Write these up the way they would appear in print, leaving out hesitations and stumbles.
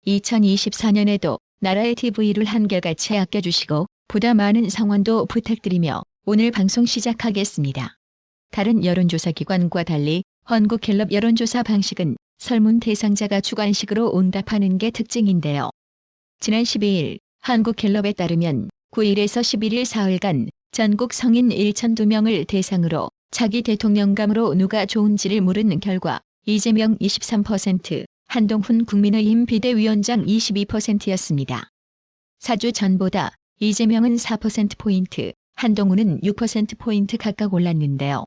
2024년에도 나라의 TV를 한결같이 아껴주시고 보다 많은 성원도 부탁드리며 오늘 방송 시작하겠습니다. 다른 여론조사기관과 달리 한국갤럽 여론조사 방식은 설문 대상자가 주관식으로 응답하는 게 특징인데요. 지난 12일 한국갤럽에 따르면 9일에서 11일 사흘간 전국 성인 1,002명을 대상으로 차기 대통령감으로 누가 좋은지를 물은 결과 이재명 23%, 한동훈 국민의힘 비대위원장 22%였습니다. 4주 전보다 이재명은 4%포인트, 한동훈은 6%포인트 각각 올랐는데요.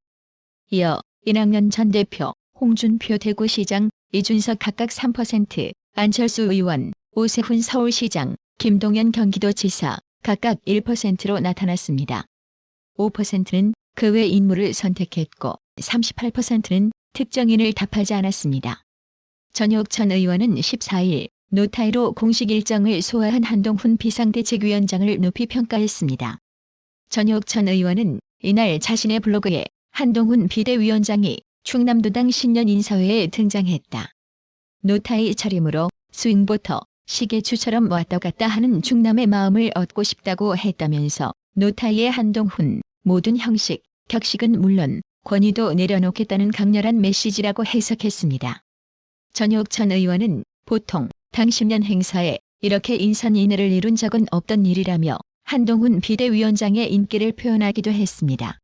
이어 이낙연 전 대표, 홍준표 대구시장, 이준석 각각 3%, 안철수 의원, 오세훈 서울시장, 김동연 경기도지사 각각 1%로 나타났습니다. 5%는 그 외 인물을 선택했고 38%는 특정인을 답하지 않았습니다. 전혁천 의원은 14일 노타이로 공식 일정을 소화한 한동훈 비상대책위원장을 높이 평가했습니다. 전혁천 의원은 이날 자신의 블로그에 한동훈 비대위원장이 충남도당 신년 인사회에 등장했다. 노타이 차림으로 스윙보터 시계추처럼 왔다 갔다 하는 충남의 마음을 얻고 싶다고 했다면서 노타이의 한동훈 모든 형식, 격식은 물론 권위도 내려놓겠다는 강렬한 메시지라고 해석했습니다. 전혁천 의원은 보통 당 10년 행사에 이렇게 인산인해를 이룬 적은 없던 일이라며 한동훈 비대위원장의 인기를 표현하기도 했습니다.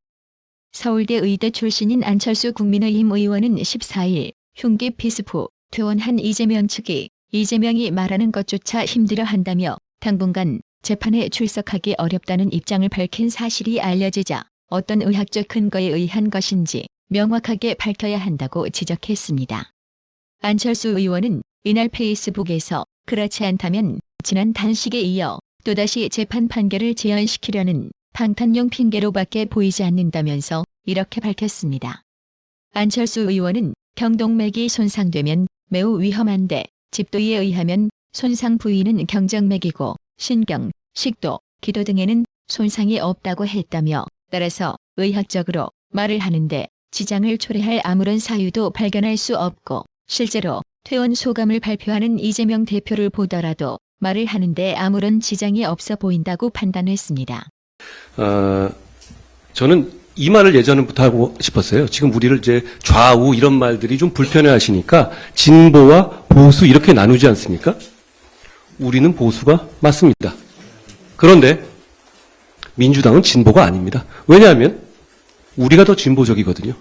서울대 의대 출신인 안철수 국민의힘 의원은 14일 흉기 피스포 퇴원한 이재명 측이 이재명이 말하는 것조차 힘들어한다며 당분간 재판에 출석하기 어렵다는 입장을 밝힌 사실이 알려지자 어떤 의학적 근거에 의한 것인지 명확하게 밝혀야 한다고 지적했습니다. 안철수 의원은 이날 페이스북에서 그렇지 않다면 지난 단식에 이어 또다시 재판 판결을 지연시키려는 방탄용 핑계로밖에 보이지 않는다면서 이렇게 밝혔습니다. 안철수 의원은 경동맥이 손상되면 매우 위험한데 집도의에 의하면 손상 부위는 경정맥이고 신경, 식도, 기도 등에는 손상이 없다고 했다며 따라서 의학적으로 말을 하는데 지장을 초래할 아무런 사유도 발견할 수 없고 실제로 퇴원 소감을 발표하는 이재명 대표를 보더라도 말을 하는데 아무런 지장이 없어 보인다고 판단했습니다. 저는 이 말을 예전부터 하고 싶었어요. 지금 우리를 이제 좌우 이런 말들이 좀 불편해 하시니까 진보와 보수 이렇게 나누지 않습니까? 우리는 보수가 맞습니다. 그런데 민주당은 진보가 아닙니다. 왜냐하면 우리가 더 진보적이거든요.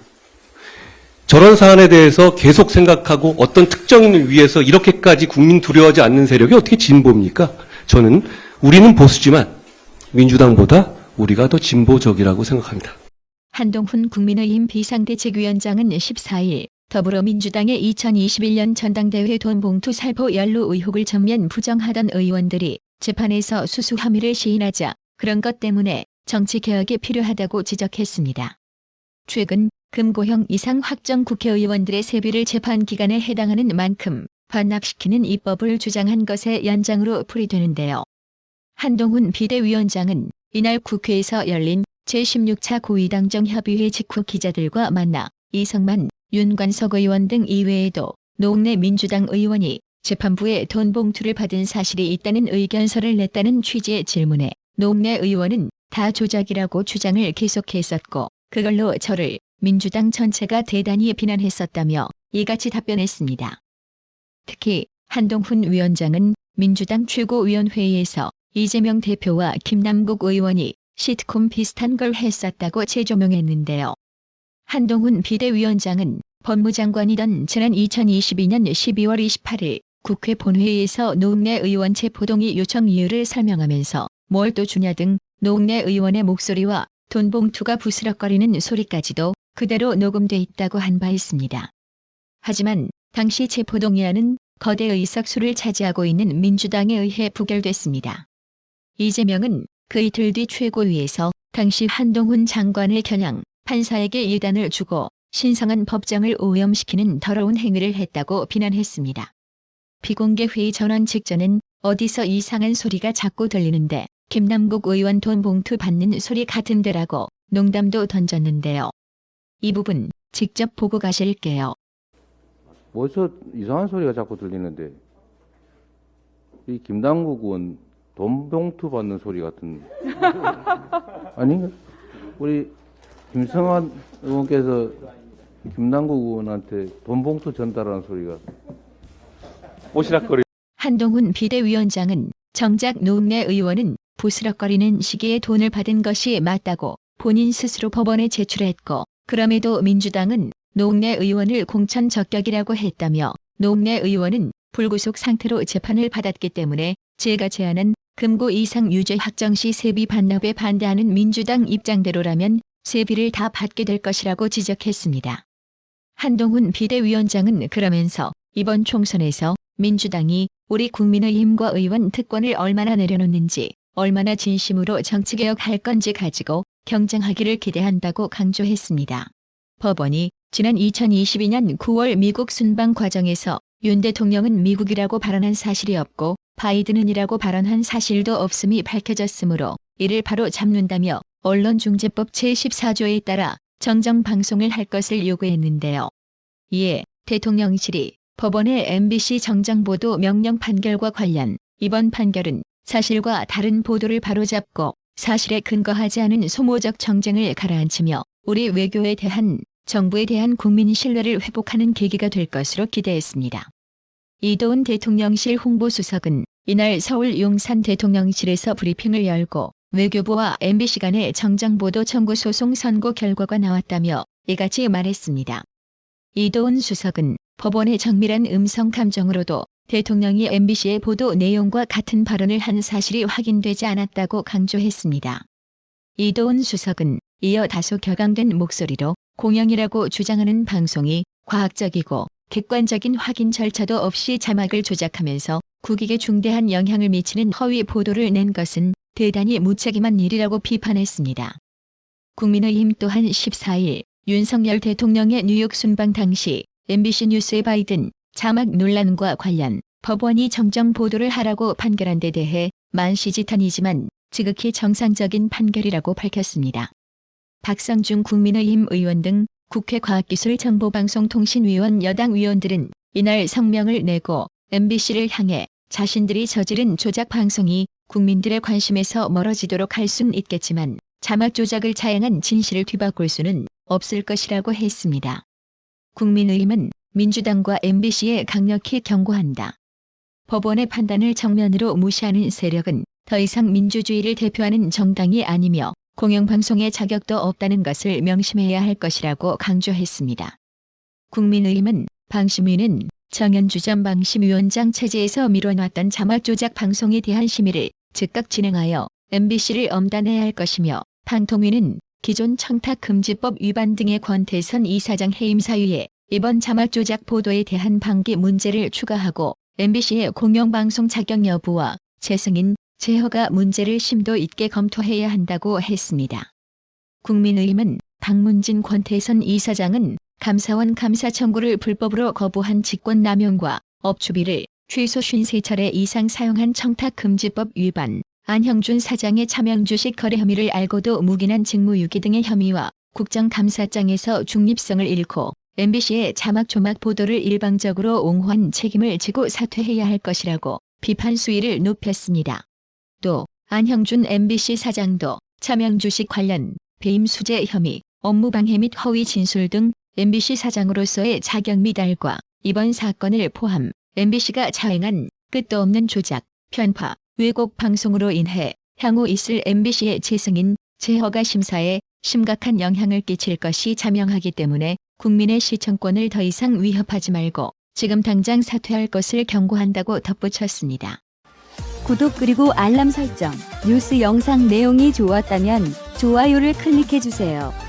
저런 사안에 대해서 계속 생각하고 어떤 특정인을 위해서 이렇게까지 국민 두려워하지 않는 세력이 어떻게 진보입니까? 우리는 보수지만 민주당보다 우리가 더 진보적이라고 생각합니다. 한동훈 국민의힘 비상대책위원장은 14일 더불어민주당의 2021년 전당대회 돈봉투 살포 연루 의혹을 전면 부정하던 의원들이 재판에서 수수 혐의를 시인하자 그런 것 때문에 정치개혁이 필요하다고 지적했습니다. 최근 금고형 이상 확정 국회의원들의 세비를 재판 기간에 해당하는 만큼 반납시키는 입법을 주장한 것의 연장으로 풀이되는데요. 한동훈 비대위원장은 이날 국회에서 열린 제16차 고위당정협의회 직후 기자들과 만나 이성만, 윤관석 의원 등 이외에도 노웅래 민주당 의원이 재판부에 돈 봉투를 받은 사실이 있다는 의견서를 냈다는 취지의 질문에 노웅래 의원은 다 조작이라고 주장을 계속했었고 그걸로 저를 민주당 전체가 대단히 비난했었다며 이같이 답변했습니다. 특히 한동훈 위원장은 민주당 최고위원회의에서 이재명 대표와 김남국 의원이 시트콤 비슷한 걸 했었다고 재조명했는데요. 한동훈 비대위원장은 법무장관이던 지난 2022년 12월 28일 국회 본회의에서 노웅래 의원 체포동의 요청 이유를 설명하면서 뭘 또 주냐 등 노웅래 의원의 목소리와 돈 봉투가 부스럭거리는 소리까지도 그대로 녹음돼 있다고 한 바 있습니다. 하지만 당시 체포동의안은 거대 의석수를 차지하고 있는 민주당에 의해 부결됐습니다. 이재명은 그 이틀 뒤 최고위에서 당시 한동훈 장관을 겨냥 판사에게 예단을 주고 신성한 법정을 오염시키는 더러운 행위를 했다고 비난했습니다. 비공개 회의 전원 직전엔 어디서 이상한 소리가 자꾸 들리는데 김남국 의원 돈 봉투 받는 소리 같은데라고 농담도 던졌는데요. 이 부분 직접 보고 가실게요. 뭐서 이상한 소리가 자꾸 들리는데 이 김남국 의원 돈 봉투 받는 소리 같은 아닌가? 우리 김성환 의원께서 김남국 의원한테 돈 봉투 전달하는 소리가 오시락거리. 한동훈 비대위원장은 정작 노웅래 의원은 부스럭거리는 시기에 돈을 받은 것이 맞다고 본인 스스로 법원에 제출했고, 그럼에도 민주당은 노웅래 의원을 공천 적격이라고 했다며, 노웅래 의원은 불구속 상태로 재판을 받았기 때문에 제가 제안한 금고 이상 유죄 확정 시 세비 반납에 반대하는 민주당 입장대로라면 세비를 다 받게 될 것이라고 지적했습니다. 한동훈 비대위원장은 그러면서 이번 총선에서 민주당이 우리 국민의힘과 의원 특권을 얼마나 내려놓는지, 얼마나 진심으로 정치개혁할 건지 가지고 경쟁하기를 기대한다고 강조했습니다. 법원이 지난 2022년 9월 미국 순방 과정에서 윤 대통령은 미국이라고 발언한 사실이 없고 바이든은이라고 발언한 사실도 없음이 밝혀졌으므로 이를 바로 잡는다며 언론중재법 제14조에 따라 정정 방송을 할 것을 요구했는데요. 이에 대통령실이 법원의 MBC 정정보도 명령 판결과 관련 이번 판결은 사실과 다른 보도를 바로잡고 사실에 근거하지 않은 소모적 정쟁을 가라앉히며 우리 외교에 대한 정부에 대한 국민 신뢰를 회복하는 계기가 될 것으로 기대했습니다. 이도훈 대통령실 홍보수석은 이날 서울 용산 대통령실에서 브리핑을 열고 외교부와 MBC 간의 정정보도 청구 소송 선고 결과가 나왔다며 이같이 말했습니다. 이도훈 수석은 법원의 정밀한 음성 감정으로도 대통령이 MBC의 보도 내용과 같은 발언을 한 사실이 확인되지 않았다고 강조했습니다. 이도훈 수석은 이어 다소 격앙된 목소리로 공영이라고 주장하는 방송이 과학적이고 객관적인 확인 절차도 없이 자막을 조작하면서 국익에 중대한 영향을 미치는 허위 보도를 낸 것은 대단히 무책임한 일이라고 비판했습니다. 국민의힘 또한 14일 윤석열 대통령의 뉴욕 순방 당시 MBC 뉴스의 바이든 자막 논란과 관련 법원이 정정 보도를 하라고 판결한 데 대해 만시지탄이지만 지극히 정상적인 판결이라고 밝혔습니다. 박성중 국민의힘 의원 등 국회 과학기술정보방송통신위원 여당 위원들은 이날 성명을 내고 MBC를 향해 자신들이 저지른 조작 방송이 국민들의 관심에서 멀어지도록 할 순 있겠지만 자막 조작을 자행한 진실을 뒤바꿀 수는 없을 것이라고 했습니다. 국민의힘은 민주당과 MBC에 강력히 경고한다. 법원의 판단을 정면으로 무시하는 세력은 더 이상 민주주의를 대표하는 정당이 아니며 공영방송의 자격도 없다는 것을 명심해야 할 것이라고 강조했습니다. 국민의힘은 방심위는 정현주 전 방심위원장 체제에서 미뤄놨던 자막 조작 방송에 대한 심의를 즉각 진행하여 MBC를 엄단해야 할 것이며, 방통위는 기존 청탁금지법 위반 등의 권태선 이사장 해임 사유에 이번 자막 조작 보도에 대한 방기 문제를 추가하고 MBC의 공영방송 자격 여부와 재승인, 재허가 문제를 심도 있게 검토해야 한다고 했습니다. 국민의힘은 박문진 권태선 이사장은 감사원 감사 청구를 불법으로 거부한 직권남용과 업추비를 최소 53차례 이상 사용한 청탁금지법 위반, 안형준 사장의 차명주식 거래 혐의를 알고도 묵인한 직무유기 등의 혐의와 국정감사장에서 중립성을 잃고 MBC의 자막 조막 보도를 일방적으로 옹호한 책임을 지고 사퇴해야 할 것이라고 비판 수위를 높였습니다. 또 안형준 MBC 사장도 차명주식 관련 배임 수재 혐의, 업무방해 및 허위 진술 등 MBC 사장으로서의 자격 미달과 이번 사건을 포함 MBC가 자행한 끝도 없는 조작, 편파, 왜곡 방송으로 인해 향후 있을 MBC의 재승인, 재허가 심사에 심각한 영향을 끼칠 것이 자명하기 때문에 국민의 시청권을 더 이상 위협하지 말고 지금 당장 사퇴할 것을 경고한다고 덧붙였습니다. 구독 그리고 알람 설정, 뉴스 영상 내용이 좋았다면 좋아요를 클릭해주세요.